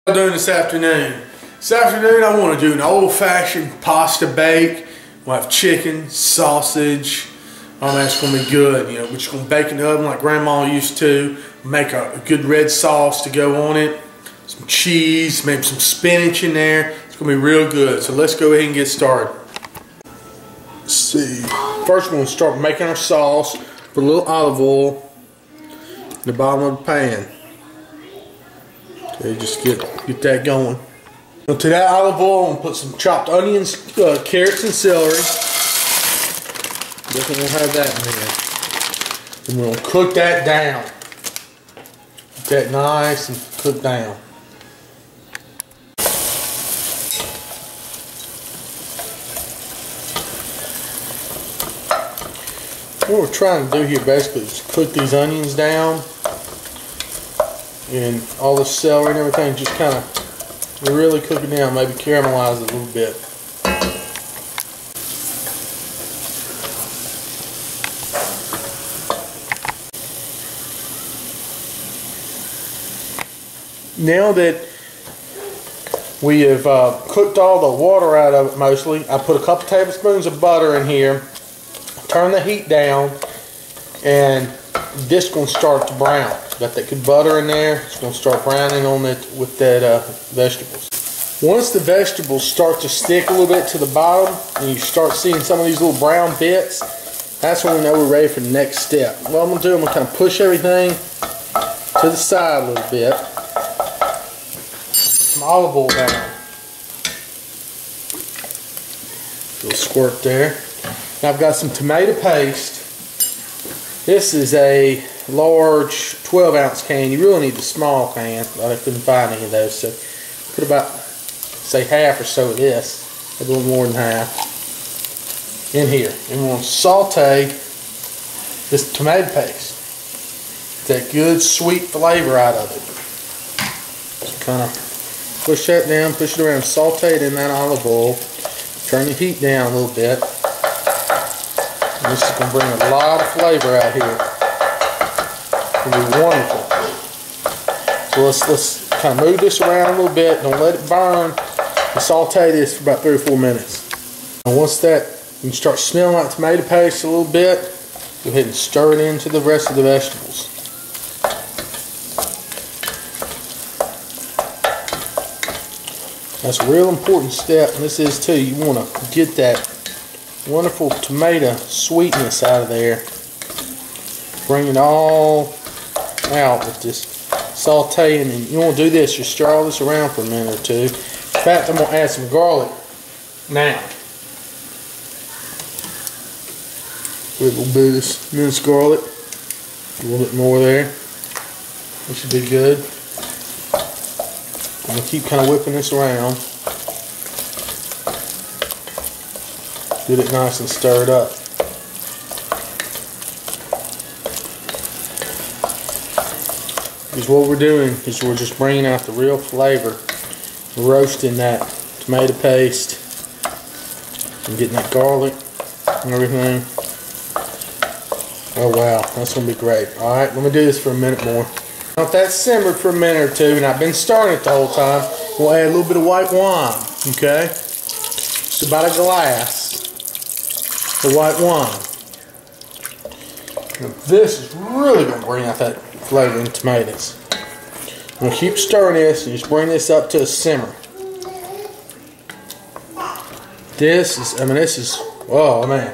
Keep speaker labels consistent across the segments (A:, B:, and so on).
A: What I'm doing this afternoon? This afternoon I want to do an old-fashioned pasta bake. We'll have chicken, sausage. Oh man, it's going to be good. You know, we're just going to bake in the oven like Grandma used to. Make a good red sauce to go on it. Some cheese, maybe some spinach in there. It's going to be real good. So let's go ahead and get started. Let's see. First we're going to start making our sauce. Put a little olive oil in the bottom of the pan. Okay, just get that going. Now to that olive oil, I'm going to put some chopped onions, carrots, and celery. Definitely going to have that in there. And we're going to cook that down. Get that nice and cooked down. What we're trying to do here basically is cook these onions down and all the celery and everything, just kind of really cook it down, maybe caramelize it a little bit. Now that we have cooked all the water out of it mostly, I put a couple tablespoons of butter in here. Turn the heat down, and this is going to start to brown. Got that good butter in there. It's going to start browning on it with that vegetables. Once the vegetables start to stick a little bit to the bottom, and you start seeing some of these little brown bits, that's when we know we're ready for the next step. What I'm going to do, I'm going to kind of push everything to the side a little bit. Put some olive oil down. A little squirt there. Now I've got some tomato paste. This is a large 12-ounce can. You really need the small can, but I couldn't find any of those. So put about, say, half or so of this, a little more than half, in here. And we're going to saute this tomato paste. Get that good sweet flavor out of it. So kind of push that down, push it around, saute it in that olive oil. Turn the heat down a little bit. This is going to bring a lot of flavor out here. It's going to be wonderful. So let's kind of move this around a little bit. Don't let it burn. And saute this for about 3 or 4 minutes. And once that, you can start smelling like tomato paste a little bit. Go ahead and stir it into the rest of the vegetables. That's a real important step, and this is too. You want to get that wonderful tomato sweetness out of there. Bring it all out with this sauteing, and you want to do this, just stir all this around for a minute or two. In fact, I'm going to add some garlic now. Put a little bit of this minced garlic, a little bit more there. This should be good. I'm going to keep kind of whipping this around. Get it nice and stirred up. Because what we're doing is we're just bringing out the real flavor. We're roasting that tomato paste and getting that garlic and everything. Oh wow, that's going to be great. Alright, let me do this for a minute more. Now if that's simmered for a minute or two, and I've been stirring it the whole time, we'll add a little bit of white wine. Okay? Just about a glass. The white wine. Now this is really going to bring out that flavor in tomatoes. I'm going to keep stirring this and just bring this up to a simmer. This is, oh man.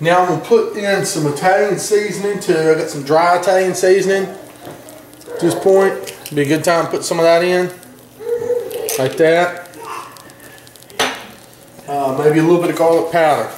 A: Now I'm going to put in some Italian seasoning too. I got some dry Italian seasoning. At this point, it'd be a good time to put some of that in. Like that. Maybe a little bit of garlic powder.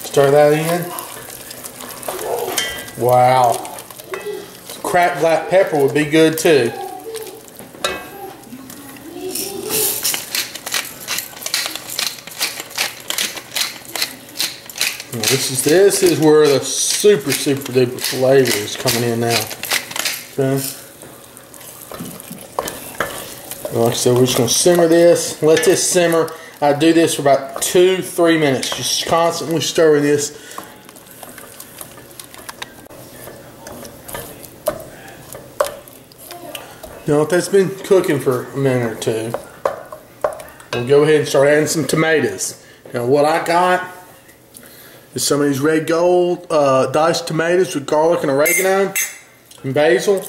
A: Stir that in. Wow. Some cracked black pepper would be good too. Now this is where the super duper flavor is coming in now. Okay. Like I said, we're just going to simmer this. Let this simmer. I do this for about 2-3 minutes. Just constantly stirring this. Now if that's been cooking for a minute or two, we'll go ahead and start adding some tomatoes. Now what I got is some of these red gold diced tomatoes with garlic and oregano and basil.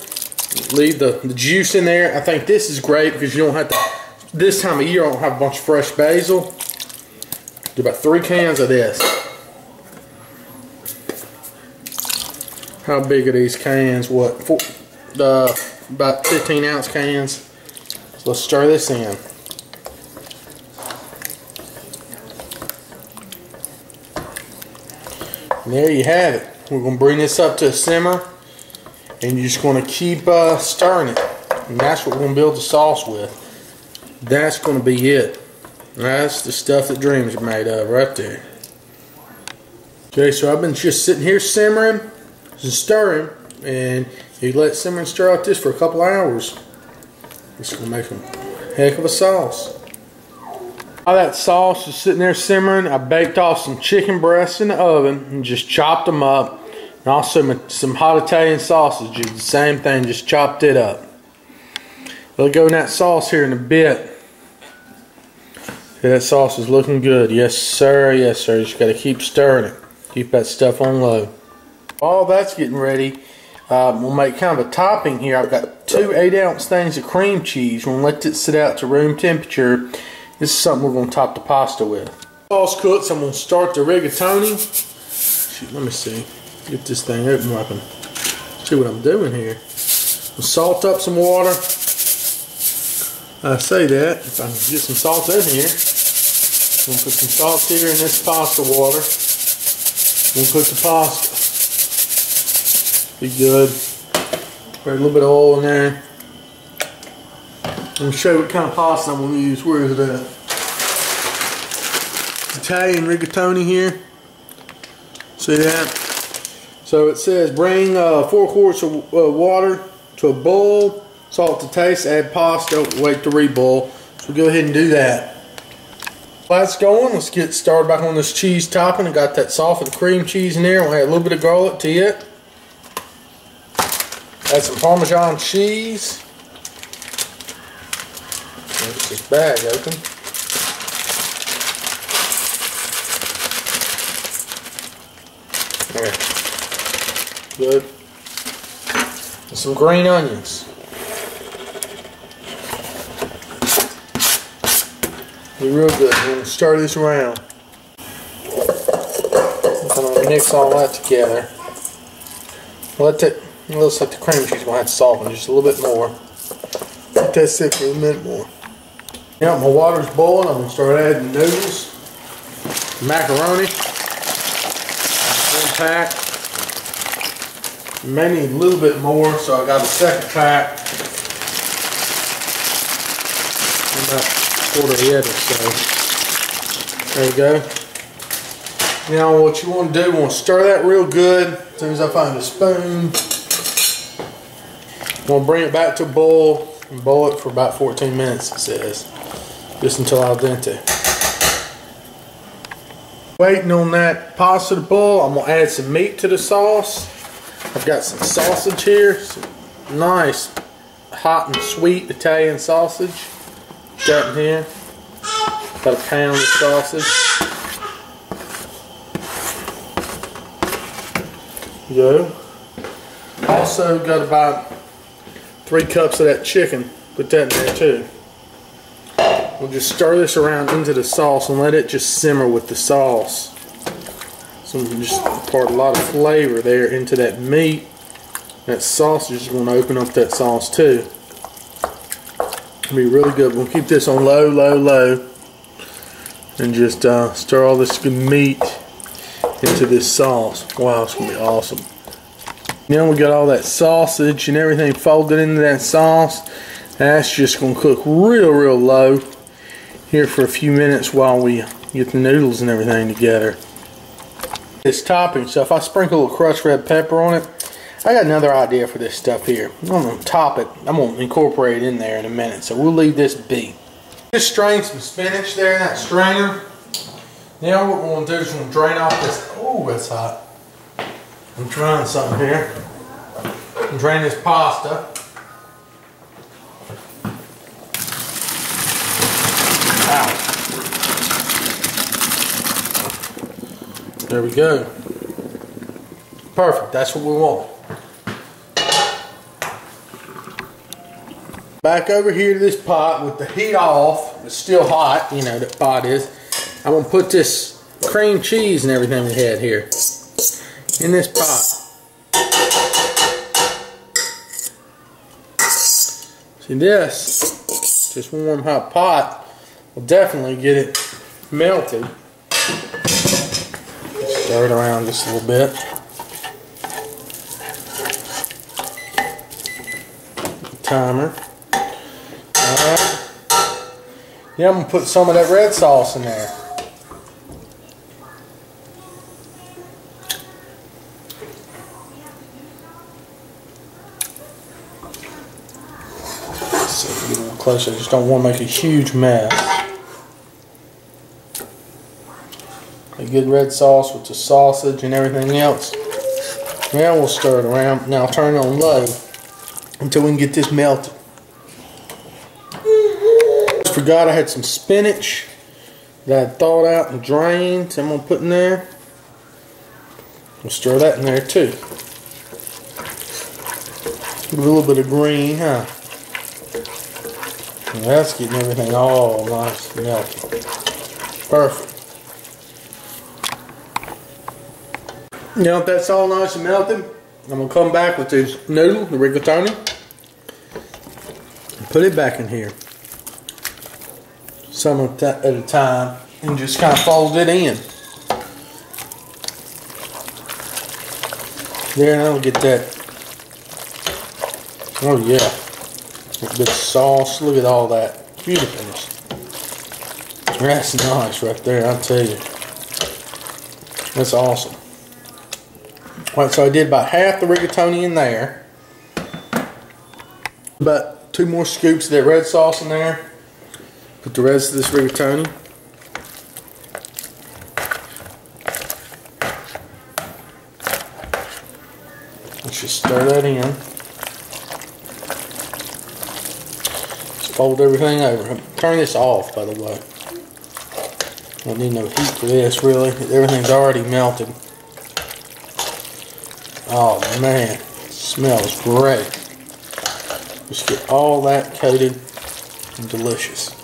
A: Leave the juice in there. I think this is great because you don't have to, this time of year I don't have a bunch of fresh basil. Do about 3 cans of this. How big are these cans? What? About 15 ounce cans. So let's stir this in. And there you have it. We're going to bring this up to a simmer, and you're just going to keep stirring it. And that's what we're going to build the sauce with. That's going to be it. That's the stuff that dreams are made of right there. Okay, so I've been just sitting here simmering and stirring, and you let it simmer and stir out this for a couple hours. It's going to make a heck of a sauce. While that sauce is sitting there simmering, I baked off some chicken breasts in the oven and just chopped them up. And also some hot Italian sausage, the same thing, just chopped it up. It'll go in that sauce here in a bit. That sauce is looking good. Yes sir, yes sir. You just got to keep stirring it. Keep that stuff on low. While that's getting ready, we'll make kind of a topping here. I've got 2 8-ounce things of cream cheese. We'll let it sit out to room temperature. This is something we're going to top the pasta with. Sauce cooks. I'm going to start the rigatoni. Shoot, let me see. Get this thing open up and see what I'm doing here. We'll salt up some water. I say that if I can get some salt in here. We'll put some salt here in this pasta water. We'll cook the pasta. Be good. Put a little bit of oil in there. I'm going to show you what kind of pasta I'm going to use. Where is it at? Italian rigatoni here. See that? So it says bring 4 quarts of water to a boil, salt to taste, add pasta, wait to reboil. So go ahead and do that. While that's going, let's get started back on this cheese topping. I got that softened cream cheese in there. I'll add a little bit of garlic to it. Add some Parmesan cheese. Get this bag open. Okay. Good. And some green onions. Be real good. We're going to stir this around. I'm going to mix all that together. It looks like the cream cheese will have to soften just a little bit more. Let that sit for a minute more. Now my water's boiling. I'm going to start adding noodles, macaroni, 1 pack. May need a little bit more, so I got a 2nd pack. About a quarter of it or so. There we go. Now what you want to do, you want to stir that real good. As soon as I find a spoon, I'm going to bring it back to a boil and boil it for about 14 minutes, it says. Just until al dente. Waiting on that pasta to boil, I'm going to add some meat to the sauce. I've got some sausage here. Some nice hot and sweet Italian sausage. Got in here. About a pound of sausage. Go. Also got about 3 cups of that chicken. Put that in there too. We'll just stir this around into the sauce and let it just simmer with the sauce. So we can just impart a lot of flavor there into that meat. That sausage is going to open up that sauce too. It'll be really good. We'll keep this on low, low, low. And just stir all this good meat into this sauce. Wow, it's going to be awesome. Now we got all that sausage and everything folded into that sauce. That's just going to cook real, real low here for a few minutes while we get the noodles and everything together. This topping, so if I sprinkle a little crushed red pepper on it, I got another idea for this stuff here. I'm going to top it. I'm going to incorporate it in there in a minute, so we'll leave this be. Just strain some spinach there in that strainer. Now what we're going to do is we're going to drain off this. Oh, that's hot. I'm trying something here. Drain this pasta. There we go. Perfect, that's what we want. Back over here to this pot with the heat off. It's still hot, you know, that pot is. I'm gonna put this cream cheese and everything we had here in this pot. See, this, just warm hot pot will definitely get it melted. Stir it around just a little bit. Timer. Alright. Now I'm going to put some of that red sauce in there. Let's see if we get a little closer. I just don't want to make a huge mess. A good red sauce with the sausage and everything else. Now we'll stir it around. Now I'll turn it on low until we can get this melted. Forgot I had some spinach that I thawed out and drained, so I'm going to put in there. We'll stir that in there too. Give it a little bit of green, huh? And that's getting everything all nice and melted. Perfect. Now if that's all nice and melted, I'm going to come back with this noodle, the rigatoni, and put it back in here. Some at a time, and just kind of fold it in. There, and I'll get that. Oh yeah, a bit of sauce. Look at all that beautifulness. That's nice right there. I'll tell you, that's awesome. Alright, so I did about half the rigatoni in there. About 2 more scoops of that red sauce in there. Put the rest of this rigatoni. Let's just stir that in. Just fold everything over. Turn this off, by the way. Don't need no heat for this, really. Everything's already melted. Oh man, it smells great. Just get all that coated and delicious.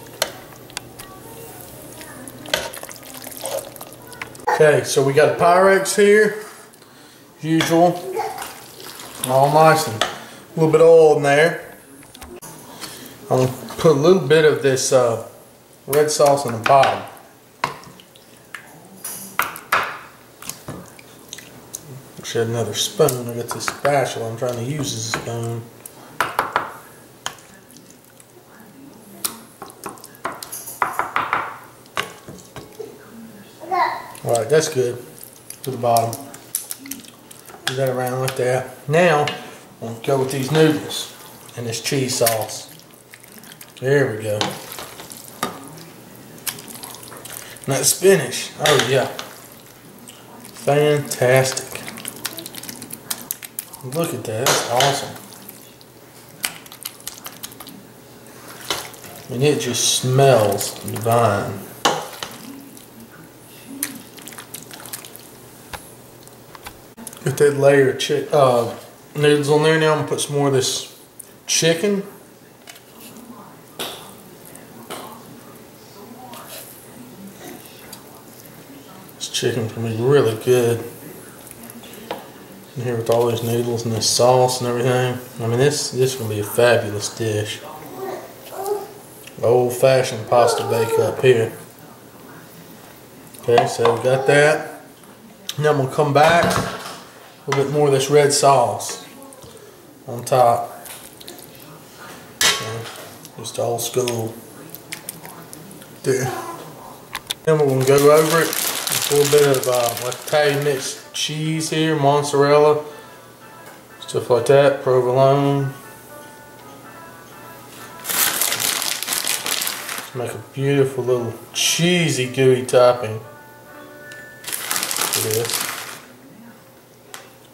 A: Okay, so we got a Pyrex here, as usual, all nice and a little bit of oil in there. I'm going to put a little bit of this red sauce on the bottom. Wish I had another spoon. I got this spatula I'm trying to use as a spoon. Alright, that's good to the bottom. Do that around like that. Now, I'm going to go with these noodles and this cheese sauce. There we go. And that spinach. Oh yeah. Fantastic. Look at that. That's awesome. And it just smells divine. Get that layer of noodles on there. Now I'm going to put some more of this chicken. This chicken's going to be really good. In here with all these noodles and this sauce and everything. I mean, this is going to be a fabulous dish. Old-fashioned pasta bake up here. Okay, so we got that. Now I'm going to come back. A little bit more of this red sauce on top. Okay, just old school. There. Then we're going to go over it with a little bit of like Italian mixed cheese here, mozzarella, stuff like that, provolone. Just make a beautiful little cheesy gooey topping for this.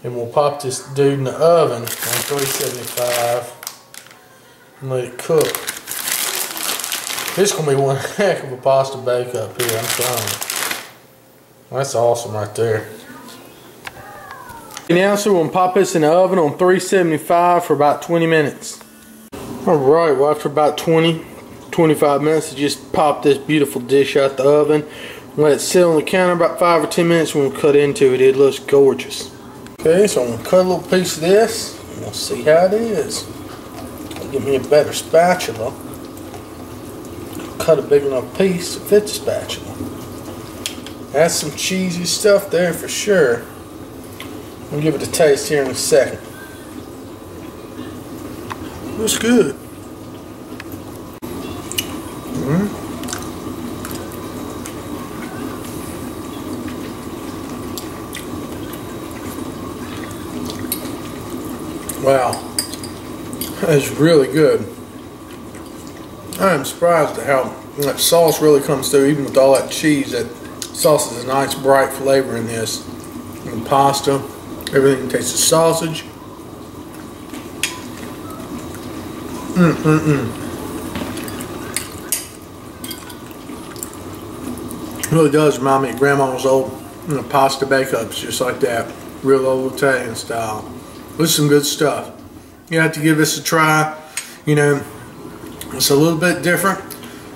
A: And we'll pop this dude in the oven on 375 and let it cook. This is going to be one heck of a pasta bake up here, I'm telling you. That's awesome right there. Now, so we're going to pop this in the oven on 375 for about 20 minutes. Alright, well after about 20-25 minutes, just pop this beautiful dish out the oven. Let it sit on the counter about 5 or 10 minutes. When we cut into it, it looks gorgeous. Okay, so I'm going to cut a little piece of this and we'll see how it is. I'll give me a better spatula. Cut a big enough piece to fit the spatula. That's some cheesy stuff there for sure. I'll give it a taste here in a second. Looks good. Wow, that's really good. I am surprised at how that sauce really comes through, even with all that cheese. That sauce is a nice bright flavor in this. And pasta, everything tastes of sausage. It really does remind me of Grandma's old pasta bake-ups, just like that. Real old Italian style. This is some good stuff. You have to give this a try. You know, it's a little bit different,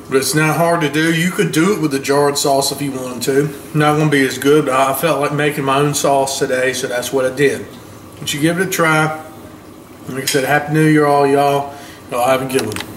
A: but it's not hard to do. You could do it with a jarred sauce if you wanted to. Not going to be as good, but I felt like making my own sauce today, so that's what I did. But you give it a try. Like I said, Happy New Year all y'all. Y'all have a good one.